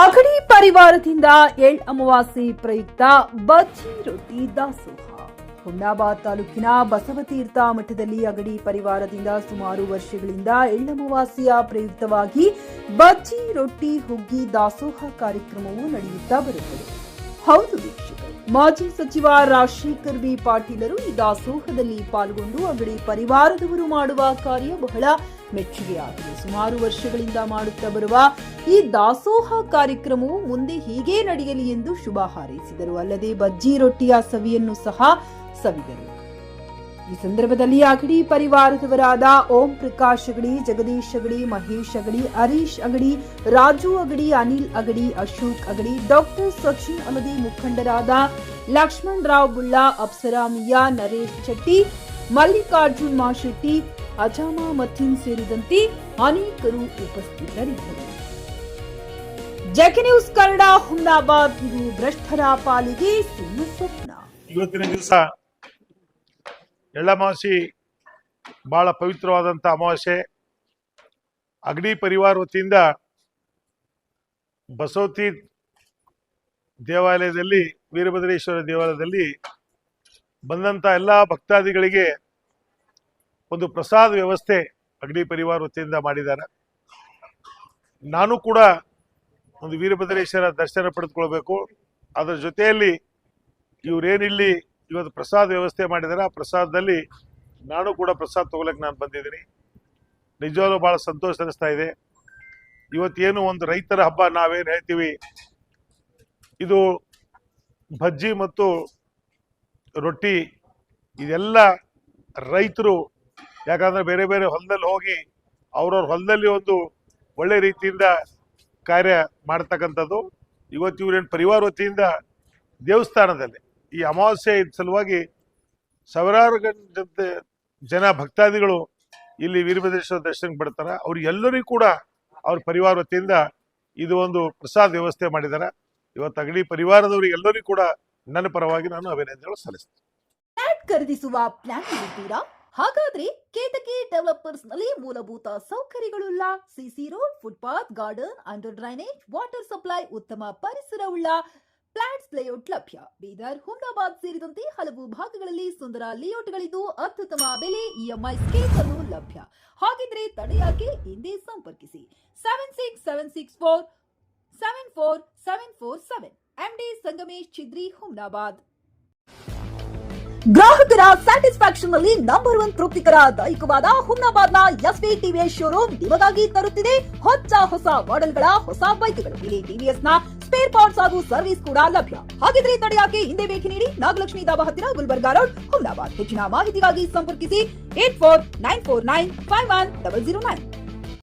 ಅಗಡಿ ಪರಿವಾರದಿಂದ ಎಳ್ ಅಮಾವಾಸ್ಯೆ ಪ್ರಯುಕ್ತ ಬಜ್ಜಿ ರೊಟ್ಟಿ ದಾಸೋಹ. ಹುಮ್ನಾಬಾದ್ ತಾಲೂಕಿನ ಬಸವತೀರ್ಥ ಮಠದಲ್ಲಿ ಅಗಡಿ ಪರಿವಾರದಿಂದ ಸುಮಾರು ವರ್ಷಗಳಿಂದ ಎಳ್ಳಮಾವಾಸ್ಯೆಯ ಪ್ರಯುಕ್ತವಾಗಿ ಬಜ್ಜಿ ರೊಟ್ಟಿ ಹುಗ್ಗಿ ದಾಸೋಹ ಕಾರ್ಯಕ್ರಮವು ನಡೆಯುತ್ತಾ ಬರುತ್ತದೆ. ಹೌದು ವೀಕ್ಷಕರು, ಮಾಜಿ ಸಚಿವ ರಾಜಶೇಖರ್ ಬಿ ಪಾಟೀಲರು ಈ ದಾಸೋಹದಲ್ಲಿ ಪಾಲ್ಗೊಂಡು ಅಗಡಿ ಪರಿವಾರದವರು ಮಾಡುವ ಕಾರ್ಯ ಬಹಳ ಮೆಚ್ಚುಗೆಯಾಗಿದೆ. ಸುಮಾರು ವರ್ಷಗಳಿಂದ ಮಾಡುತ್ತಾ ಬರುವ ಈ ದಾಸೋಹ ಕಾರ್ಯಕ್ರಮವು ಮುಂದೆ ಹೀಗೆ ನಡೆಯಲಿ ಎಂದು ಶುಭ ಹಾರೈಸಿದರು. ಅಲ್ಲದೆ ಬಜ್ಜಿ ರೊಟ್ಟಿಯ ಸವಿಯನ್ನು ಸಹ ಸವಿದರು. ಈ ಸಂದರ್ಭದಲ್ಲಿ ಅಗಡಿ ಪರಿವಾರದವರಾದ ಓಂ ಪ್ರಕಾಶ್ ಅಗಡಿ, ಜಗದೀಶ್ ಅಗಡಿ, ಮಹೇಶ್ ಅಗಡಿ, ಹರೀಶ್ ಅಗಡಿ, ರಾಜು ಅಗಡಿ, ಅನಿಲ್ ಅಗಡಿ, ಅಶೋಕ್ ಅಗಡಿ, ಡಾಕ್ಟರ್ ಸಚಿನ್ ಅಲ್ಲದೆ ಮುಖಂಡರಾದ ಲಕ್ಷ್ಮಣ್ ರಾವ್ ಬುಳ್ಳಾ, ಅಪ್ಸರಾ ಮಿಯಾ, ನರೇಶ್ ಶೆಟ್ಟಿ, ಮಲ್ಲಿಕಾರ್ಜುನ್ ಮಾಶೆಟ್ಟಿ, ಅಜಾಮಾ ಮಥಿನ್ ಸೇರಿದಂತೆ ಅನೇಕರು ಉಪಸ್ಥಿತರಿದ್ದರು. JK news Kannada, Humnabad. ಇದು ಭ್ರಷ್ಟರ ಪಾಲಿಗೆ ಸಿಂಹ ಸ್ವಪ್ನ. ಇವತ್ತಿನ ದಿವಸ ಎಳ್ಳಮಾವಾಸ್ಯೆ ಬಹಳ ಪವಿತ್ರವಾದಂಥ ಅಮಾವಾಸ್ಯೆ. ಅಗಡಿ ಪರಿವಾರ ವತಿಯಿಂದ ಬಸವತಿ ದೇವಾಲಯದಲ್ಲಿ, ವೀರಭದ್ರೇಶ್ವರ ದೇವಾಲಯದಲ್ಲಿ ಬಂದಂಥ ಎಲ್ಲ ಭಕ್ತಾದಿಗಳಿಗೆ ಒಂದು ಪ್ರಸಾದ ವ್ಯವಸ್ಥೆ ಅಗಡಿ ಪರಿವಾರ ವತಿಯಿಂದ ಮಾಡಿದ್ದಾರೆ. ನಾನು ಕೂಡ ಒಂದು ವೀರಭದ್ರೇಶ್ವರ ದರ್ಶನ ಪಡೆದುಕೊಳ್ಬೇಕು. ಅದರ ಜೊತೆಯಲ್ಲಿ ಇವರೇನಿಲ್ಲಿ ಇವತ್ತು ಪ್ರಸಾದ ವ್ಯವಸ್ಥೆ ಮಾಡಿದ್ದಾರೆ, ಆ ಪ್ರಸಾದದಲ್ಲಿ ನಾನು ಕೂಡ ಪ್ರಸಾದ ತಗೊಳಕ್ಕೆ ನಾನು ಬಂದಿದ್ದೀನಿ. ನಿಜವಾಗ್ಲೂ ಭಾಳ ಸಂತೋಷ ಅನಿಸ್ತಾ ಇದೆ. ಇವತ್ತೇನು ಒಂದು ರೈತರ ಹಬ್ಬ ನಾವೇನು ಹೇಳ್ತೀವಿ, ಇದು ಬಜ್ಜಿ ಮತ್ತು ರೊಟ್ಟಿ ಇದೆಲ್ಲ ರೈತರು, ಯಾಕಂದ್ರೆ ಬೇರೆ ಬೇರೆ ಹೊಲದಲ್ಲಿ ಹೋಗಿ ಅವ್ರವ್ರ ಹೊಲದಲ್ಲಿ ಒಂದು ಒಳ್ಳೆ ರೀತಿಯಿಂದ ಕಾರ್ಯ ಮಾಡ್ತಕ್ಕಂಥದ್ದು. ಇವತ್ತು ಇವ್ರೇನು ಪರಿವಾರ ವತಿಯಿಂದ ದೇವಸ್ಥಾನದಲ್ಲಿ ಈ ಅಮಾವಾಸ್ಯೆ ಸಲುವಾಗಿ ಸಾವಿರಾರು ಜನ ಭಕ್ತಾದಿಗಳು ಇಲ್ಲಿ ವೀರಭದ್ರೇಶ್ವರ ದರ್ಶನಕ್ಕೆ ಬರ್ತಾರೆ. ಅವ್ರಿಗೆಲ್ಲರಿಗೂ ಕೂಡ ಅವ್ರ ಪರಿವಾರ ವತಿಯಿಂದ ಇದು ಒಂದು ಪ್ರಸಾದ ವ್ಯವಸ್ಥೆ ಮಾಡಿದ್ದಾರೆ. ಇವತ್ತು ಅಗಡಿ ಪರಿವಾರದವ್ರಿಗೆ ಎಲ್ಲರಿಗೂ ಕೂಡ ನನ್ನ ಪರವಾಗಿ ನಾನು ಅಭಿನಂದನೆಗಳು ಸಲ್ಲಿಸ್ತೇನೆ. ಫ್ಲಾಟ್ ಖರೀದಿಸುವ ಪ್ಲಾನ್ ಇದ್ದೀರಾ? ಹಾಗಾದ್ರೆ ಕೇತಕಿ ಡೆವಲಪರ್ಸ್ ನಲ್ಲಿ ಮೂಲಭೂತ ಸೌಕರ್ಯಗಳುಳ್ಳ CC road, footpath, garden, under drainage, water supply, ಉತ್ತಮ ಪರಿಸರವುಳ್ಳ ಫ್ಲಾಟ್ಸ್ ಲೇಔಟ್ ಲಭ್ಯ. ಬೀದರ್, ಹುಮ್ನಾಬಾದ್ ಸೇರಿದಂತೆ ಹಲವು ಭಾಗಗಳಲ್ಲಿ ಸುಂದರ ಲೇಔಟ್ಗಳಿದ್ದು ಅತ್ಯುತ್ತಮ ಬೆಲೆ, ಇಎಂಐ ಸ್ಕೀಮ್ ಅನ್ನು ಲಭ್ಯ. ಹಾಗಿದ್ರೆ ತಡೆಯಾಕೆ? ಹಿಂದೆ ಸಂಪರ್ಕಿಸಿ 7676474747 ಎಂಡಿ ಸಂಗಮೇಶ್ ಚಿದ್ರಿ, ಹುಮ್ನಾಬಾದ್. ಗ್ರಾಹಕರ ಸ್ಯಾಟಿಸ್ಫ್ಯಾಕ್ಷನ್ ನಲ್ಲಿ ನಂಬರ್ 1 ತೃಪ್ತಿಕರ ದೈಹಿಕವಾದ ಹುಮ್ನಾಬಾದ್ನ ಎಸ್ವಿ ಟಿವಿಎಸ್ ಶೋರೂಮ್ ನಿಮಗಾಗಿ ತರುತ್ತಿದೆ ಹೊಸ ಮಾಡೆಲ್ಗಳ ಹೊಸ ಬೈಕ್ಗಳು. ಇಲ್ಲಿ ಟಿವಿಎಸ್ ನ ಸ್ಪೇರ್ ಪಾರ್ಟ್ಸ್ ಹಾಗೂ ಸರ್ವಿಸ್ ಕೂಡ ಲಭ್ಯ. ಹಾಗಿದ್ರೆ ತಡೆಯಾಕೆ? ಹಿಂದೆ ಭೇಟಿ ನೀಡಿ, ನಾಗಲಕ್ಷ್ಮಿ ಧಾಬಾ ಹತ್ತಿರ, ಗುಲ್ಬರ್ಗಾ ರೋಡ್, ಹುಮ್ನಾಬಾದ್. ಹೆಚ್ಚಿನ ಮಾಹಿತಿಗಾಗಿ ಸಂಪರ್ಕಿಸಿ 8494951009.